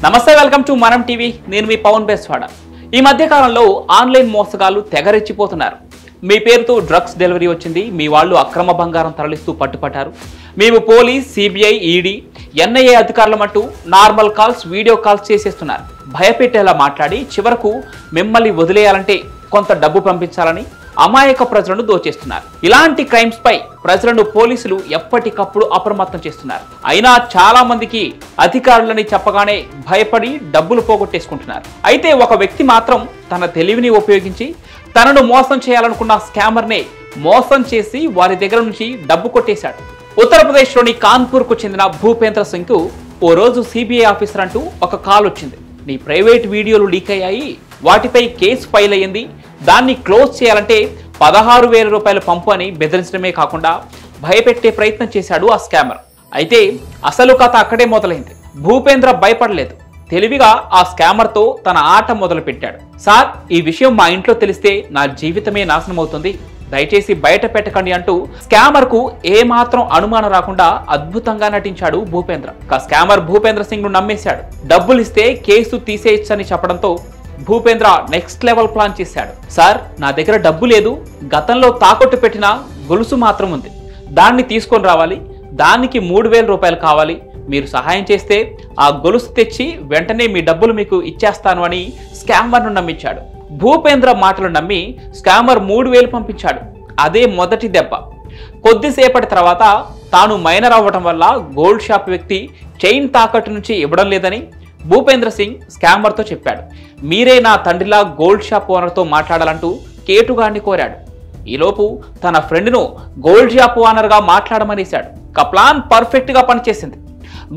నమస్తే, welcome to మనం TV. నేను మీ పవన్ బేస్వాడ. ఈ మధ్య కాలంలో ఆన్లైన్ మోసగాళ్లు తెగరెచ్చిపోతున్నారు. మీ పేరుతో డ్రగ్స్ డెలివరీ వచ్చింది, మీ వాళ్ళు అక్రమ బంగారం తరలిస్తూ పట్టుపట్టారు, మేము పోలీస్, సిబిఐ, ఈడీ, ఎన్ఐఏ అధికారులమంటూ నార్మల్ కాల్స్, వీడియో కాల్స్ చేసేస్తున్నారు. భయపెట్టేలా మాట్లాడి చివరకు మిమ్మల్ని వదిలేయాలంటే కొంత డబ్బు పంపించాలని అమాయక ప్రజలను దోచేస్తున్నారు. ఇలాంటి క్రైమ్స్ పై ప్రజలను పోలీసులు ఎప్పటికప్పుడు అప్రమత్తం చేస్తున్నారు. అయినా చాలా మందికి అధికారులని చెప్పగానే భయపడి డబ్బులు పోగొట్టేసుకుంటున్నారు. అయితే ఒక వ్యక్తి మాత్రం తన తెలివిని ఉపయోగించి తనను మోసం చేయాలనుకున్న స్కామర్నే మోసం చేసి వారి దగ్గర నుంచి డబ్బు కొట్టేశాడు. ఉత్తరప్రదేశ్లోని కాన్పూర్కు చెందిన భూపేంద్ర సింగ్ కు ఓ రోజు సిబిఐ ఆఫీసర్ అంటూ ఒక కాల్ వచ్చింది. నీ ప్రైవేట్ వీడియోలు లీక్ అయ్యాయి, వాటిపై కేసు ఫైల్ అయ్యింది, దాన్ని క్లోజ్ చేయాలంటే 16,000 రూపాయలు పంపు అని బెదిరించడమే కాకుండా భయపెట్టే ప్రయత్నం చేశాడు ఆ స్కామర్. అయితే అసలు కథ అక్కడే మొదలైంది. భూపేంద్ర భయపడలేదు. తెలివిగా ఆ స్కామర్తో తన ఆట మొదలు పెట్టాడు. సార్, ఈ విషయం మా ఇంట్లో తెలిస్తే నా జీవితమే నాశనం అవుతుంది, దయచేసి బయట పెట్టకండి అంటూ స్కామర్ కు ఏమాత్రం అనుమానం రాకుండా అద్భుతంగా నటించాడు భూపేంద్ర. స్కామర్ భూపేంద్ర సింగ్ ను నమ్మేశాడు. డబ్బులు ఇస్తే కేసు తీసేయచ్చని చెప్పడంతో భూపేంద్ర నెక్స్ట్ లెవెల్ ప్లాన్ చేశాడు. సార్, నా దగ్గర డబ్బు లేదు, గతంలో తాకట్టు పెట్టిన గొలుసు మాత్రం ఉంది, దాన్ని తీసుకొని రావాలి, దానికి 3,000 రూపాయలు కావాలి, మీరు సహాయం చేస్తే ఆ గొలుసు తెచ్చి వెంటనే మీ డబ్బులు మీకు ఇచ్చేస్తాను అని స్కామర్ను నమ్మించాడు. భూపేంద్ర మాటలు నమ్మి స్కామర్ 3,000 పంపించాడు. అదే మొదటి దెబ్బ. కొద్దిసేపటి తర్వాత తాను మైనర్ అవ్వటం వల్ల గోల్డ్ షాప్ వ్యక్తి చైన్ తాకట్టు నుంచి ఇవ్వడం లేదని భూపేంద్ర సింగ్ స్కామర్తో చెప్పాడు. మీరే నా తండ్రిలా గోల్డ్ షాప్ ఓనర్తో మాట్లాడాలంటూ కేటుగాడిని కోరాడు. ఈలోపు తన ఫ్రెండ్ను గోల్డ్ షాప్ ఓనర్గా మాట్లాడమనేశాడు. ప్లాన్ పర్ఫెక్ట్ గా పనిచేసింది.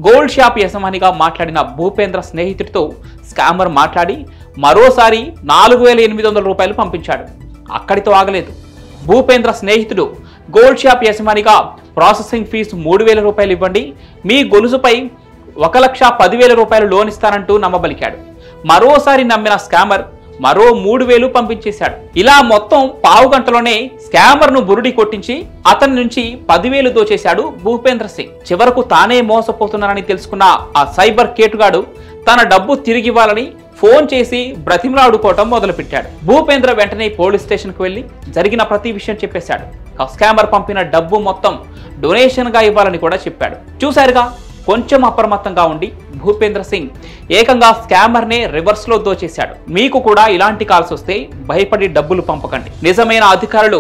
గోల్డ్ షాప్ యజమానిగా మాట్లాడిన భూపేంద్ర స్నేహితుడితో స్కామర్ మాట్లాడి మరోసారి 4,800 రూపాయలు పంపించాడు. అక్కడితో ఆగలేదు. భూపేంద్ర స్నేహితుడు గోల్డ్ షాప్ యజమానిగా ప్రాసెసింగ్ ఫీజు 3,000 రూపాయలు ఇవ్వండి, మీ గొలుసుపై 1,10,000 రూపాయలు లోన్ ఇస్తానంటూ నమ్మబలికాడు. మరోసారి నమ్మిన స్కామర్ మరో 3,000 పంపించేశాడు. ఇలా మొత్తం పావు గంటలోనే స్కామర్ ను బురుడి కొట్టించి అతని నుంచి 10,000 దోచేశాడు భూపేంద్ర సింగ్. చివరకు తానే మోసపోతున్నానని తెలుసుకున్న ఆ సైబర్ కేటుగాడు తన డబ్బు తిరిగివ్వాలని ఫోన్ చేసి బ్రతిమలాడుకోవటం మొదలుపెట్టాడు. భూపేంద్ర వెంటనే పోలీస్ స్టేషన్ కు వెళ్లి జరిగిన ప్రతి విషయం చెప్పేశాడు. స్కామర్ పంపిన డబ్బు మొత్తం డొనేషన్ గా ఇవ్వాలని కూడా చెప్పాడు. చూశారుగా, కొంచెం అప్రమత్తంగా ఉండి భూపేంద్ర సింగ్ ఏకంగా స్కామర్ నే రివర్స్ లో దోచేశాడు. మీకు కూడా ఇలాంటి కాల్స్ వస్తే భయపడి డబ్బులు పంపకండి. నిజమైన అధికారులు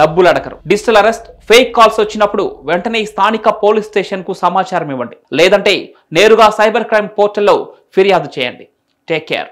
డబ్బులు అడగరు. డిజిటల్ అరెస్ట్, ఫేక్ కాల్స్ వచ్చినప్పుడు వెంటనే స్థానిక పోలీస్ స్టేషన్ కు సమాచారం ఇవ్వండి. లేదంటే నేరుగా సైబర్ క్రైమ్ పోర్టల్లో ఫిర్యాదు చేయండి. Take care.